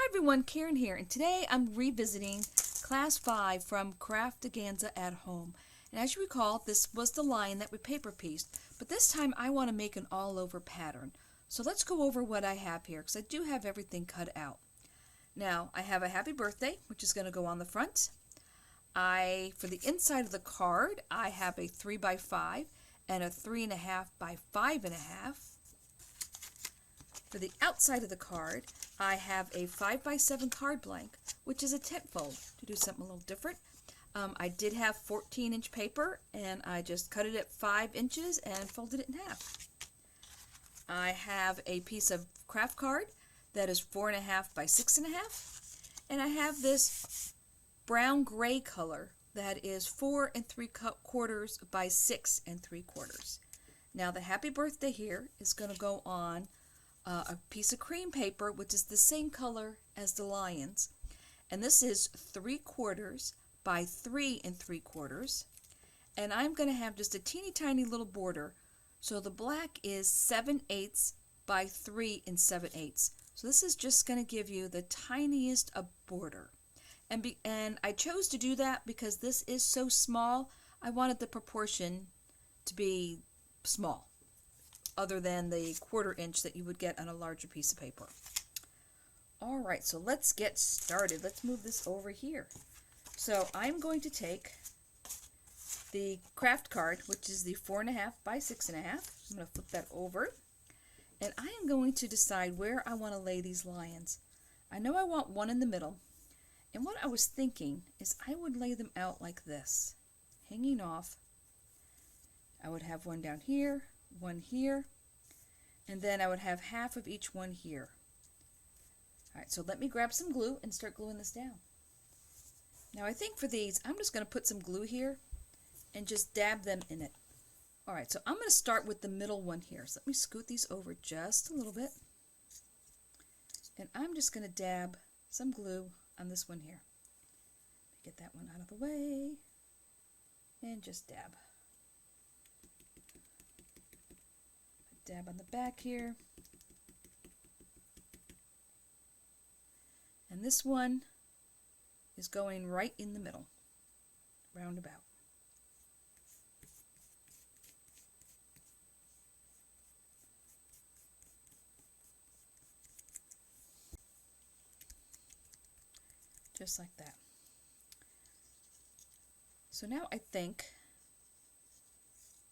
everyone, Karen here, and today I'm revisiting Class 5 from Craftaganza at Home. And as you recall, this was the lion that we paper pieced, but this time I want to make an all-over pattern. So let's go over what I have here, because I do have everything cut out. Now, I have a happy birthday, which is going to go on the front. For the inside of the card, I have a 3x5 and a 3.5 by 5.5. For the outside of the card, I have a 5x7 card blank, which is a tent fold to do something a little different. I did have 14-inch paper, and I just cut it at 5 inches and folded it in half. I have a piece of craft card that is 4.5 by 6.5, and I have this brown gray color that is 4 3/4 by 6 3/4. Now the happy birthday here is going to go on a piece of cream paper, which is the same color as the lions, and this is 3/4 by 3 3/4, and I'm going to have just a teeny tiny little border. So the black is 7/8 by 3 7/8. So this is just going to give you the tiniest border, and I chose to do that because this is so small. I wanted the proportion to be small, other than the 1/4 inch that you would get on a larger piece of paper. Alright, so let's get started. Let's move this over here. So I'm going to take the craft card, which is the 4.5 by 6.5. I'm going to flip that over, and I am going to decide where I want to lay these lions. I know I want one in the middle, and what I was thinking is I would lay them out like this, hanging off. I would have one down here, one here, and then I would have half of each one here. Alright, so let me grab some glue and start gluing this down. Now I think for these, I'm just going to put some glue here and just dab them in it. Alright, so I'm going to start with the middle one here. So let me scoot these over just a little bit. And I'm just going to dab some glue on this one here. Get that one out of the way. And just dab. Dab on the back here. And this one is going right in the middle, roundabout. Just like that. So now I think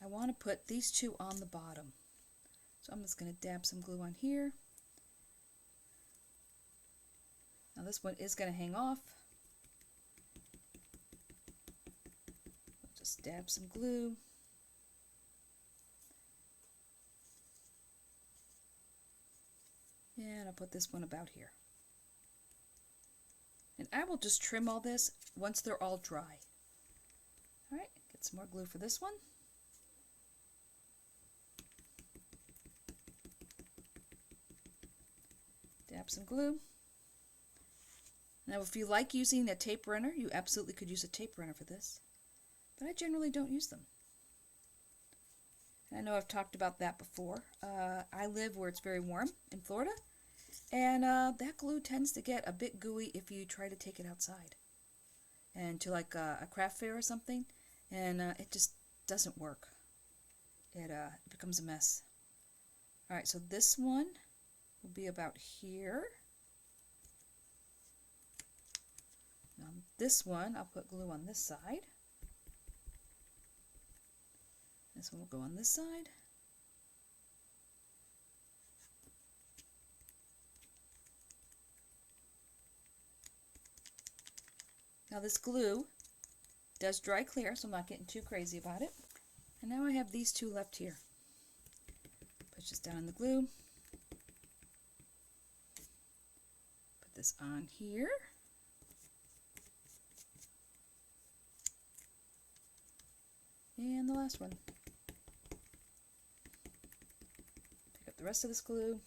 I want to put these two on the bottom. So I'm just going to dab some glue on here. Now this one is going to hang off. Just dab some glue. And I'll put this one about here. And I will just trim all this once they're all dry. Alright, get some more glue for this one. Dab some glue. Now if you like using a tape runner, you absolutely could use a tape runner for this, but I generally don't use them. And I know I've talked about that before. I live where it's very warm in Florida, and that glue tends to get a bit gooey if you try to take it outside and to like a craft fair or something, and it just doesn't work. It becomes a mess. Alright, so this one will be about here. Now this one, I'll put glue on this side. This one will go on this side. Now this glue does dry clear, so I'm not getting too crazy about it. And now I have these two left here. Push this down in the glue. Put this on here. And the last one. Pick up the rest of this glue,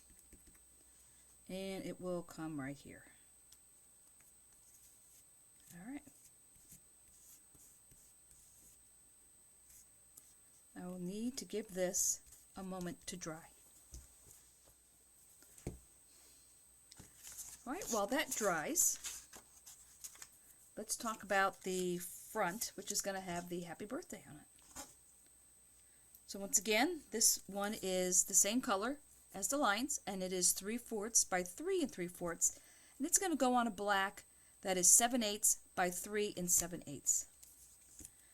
and it will come right here. Alright. I will need to give this a moment to dry. All right, while that dries, let's talk about the front, which is going to have the happy birthday on it. So once again, this one is the same color as the lines, and it is 3/4 by 3 3/4, and it's going to go on a black that is 7/8 by 3 7/8.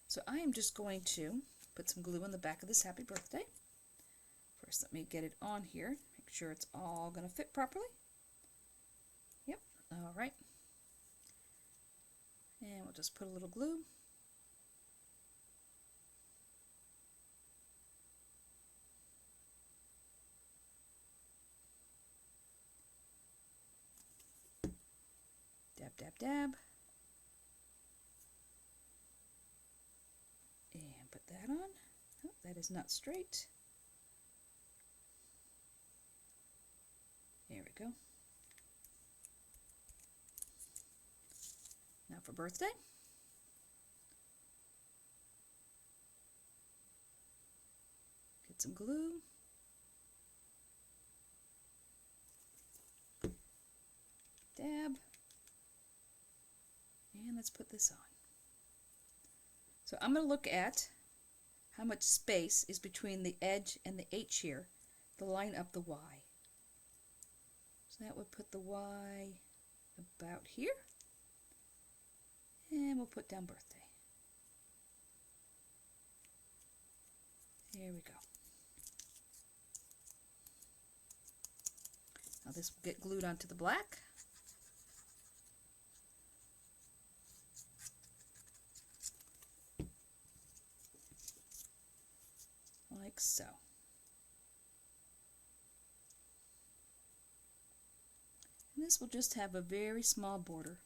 So I am just going to put some glue on the back of this happy birthday. First, let me get it on here, make sure it's all going to fit properly. Yep, all right. And we'll just put a little glue. Dab, dab, dab. And put that on. Oh, that is not straight. There we go. Now for birthday. Get some glue. Dab. And let's put this on. So I'm going to look at how much space is between the edge and the H here to line up the Y. So that would put the Y about here. And we'll put down birthday. There we go. Now this will get glued onto the black. Like so. And this will just have a very small border,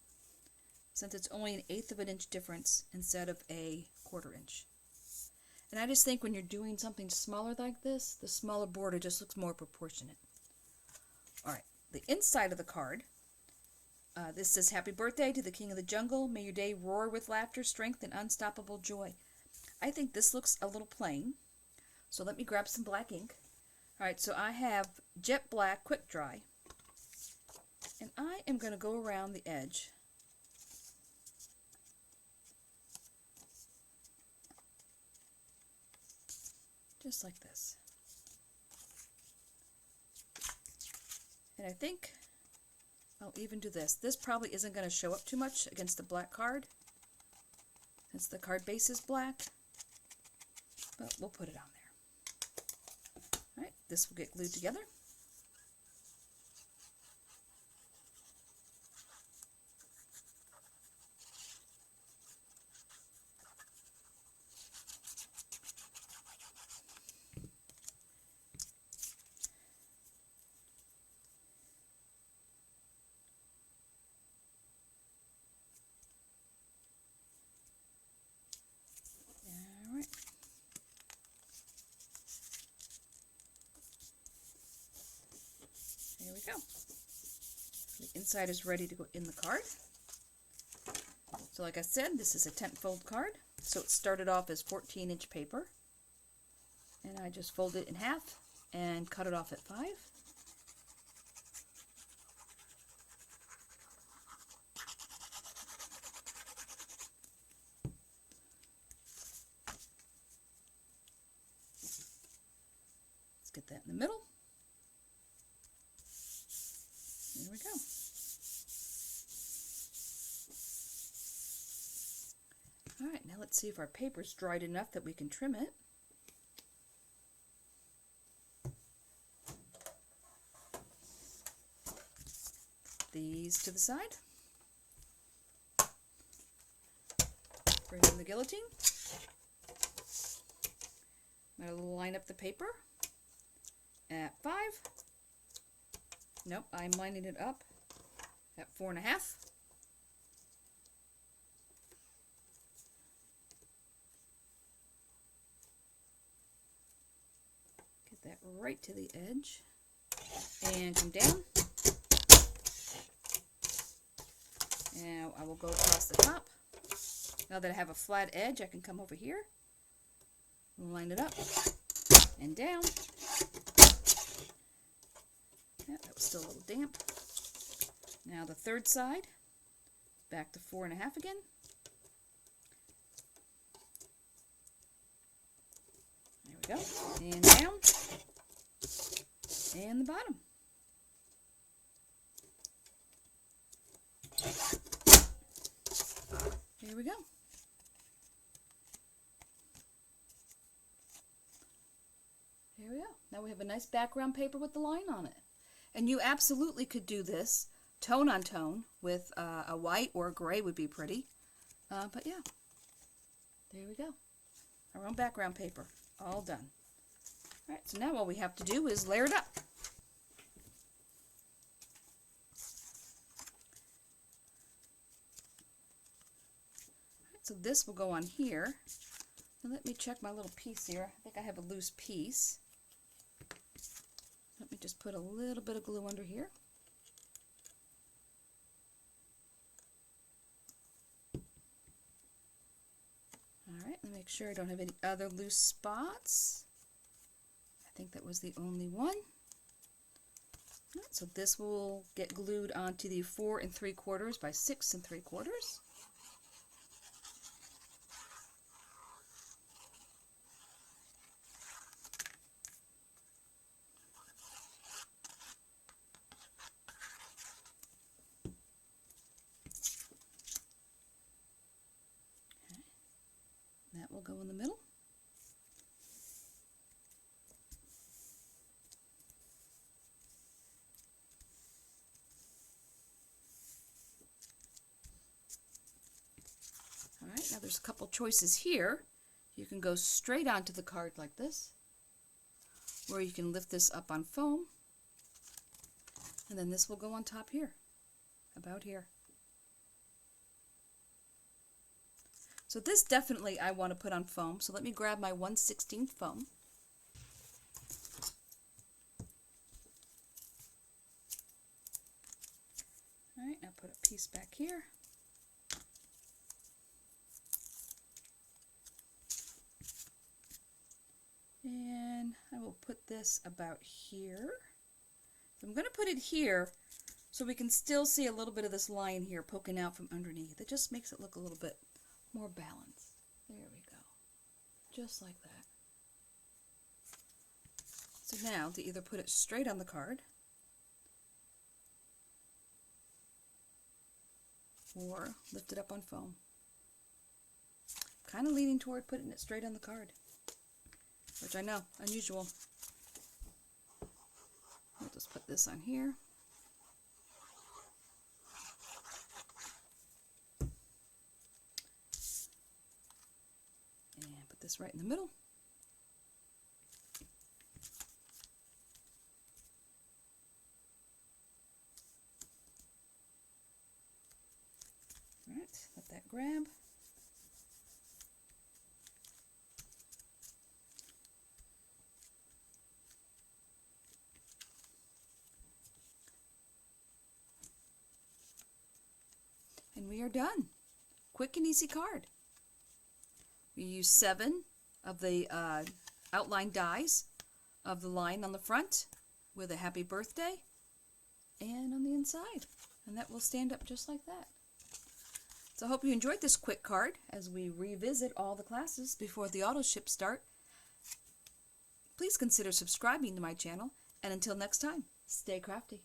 since it's only an 1/8 of an inch difference instead of a 1/4 inch. And I just think when you're doing something smaller like this, the smaller border just looks more proportionate. Alright, the inside of the card, this says, "Happy birthday to the King of the Jungle. May your day roar with laughter, strength, and unstoppable joy." I think this looks a little plain, so let me grab some black ink. Alright, so I have Jet Black Quick Dry, and I am going to go around the edge. Just like this. And I think I'll even do this. This probably isn't going to show up too much against the black card, since the card base is black, but we'll put it on there. Alright, this will get glued together. There we go. The inside is ready to go in the card. So like I said, this is a 10-fold card. So it started off as 14-inch paper. And I just folded it in half and cut it off at 5. Let's get that in the middle. There we go. Alright, now let's see if our paper's dried enough that we can trim it. These to the side. Bring in the guillotine. I'm going to line up the paper at 5. Nope, I'm lining it up at 4.5. Get that right to the edge and come down. Now I will go across the top. Now that I have a flat edge, I can come over here, line it up, and down. Yeah, that was still a little damp. Now the third side, back to 4.5 again. There we go. And down. And the bottom. Here we go. Here we go. Now we have a nice background paper with the line on it. And you absolutely could do this tone on tone with a white or a gray would be pretty. But yeah, there we go. Our own background paper, all done. All right, so now all we have to do is layer it up. All right, so this will go on here. Now let me check my little piece here. I think I have a loose piece. Let me just put a little bit of glue under here. Alright, let me make sure I don't have any other loose spots. I think that was the only one. Right, so this will get glued onto the 4 3/4 by 6 3/4. That will go in the middle. All right, now there's a couple choices here. You can go straight onto the card like this, or you can lift this up on foam, and then this will go on top here, about here. So this definitely I want to put on foam, so let me grab my 1/16 foam. Alright, now put a piece back here. And I will put this about here. So I'm going to put it here so we can still see a little bit of this line here poking out from underneath. It just makes it look a little bit more balanced. There we go. Just like that. So now to either put it straight on the card or lift it up on foam. Kind of leaning toward putting it straight on the card, which I know, unusual. I'll just put this on here. And put this right in the middle. All right, let that grab. And we are done. Quick and easy card. We use 7 of the outline dies of the line on the front with a happy birthday and on the inside. And that will stand up just like that. So I hope you enjoyed this quick card as we revisit all the classes before the auto ship start. Please consider subscribing to my channel, and until next time, stay crafty.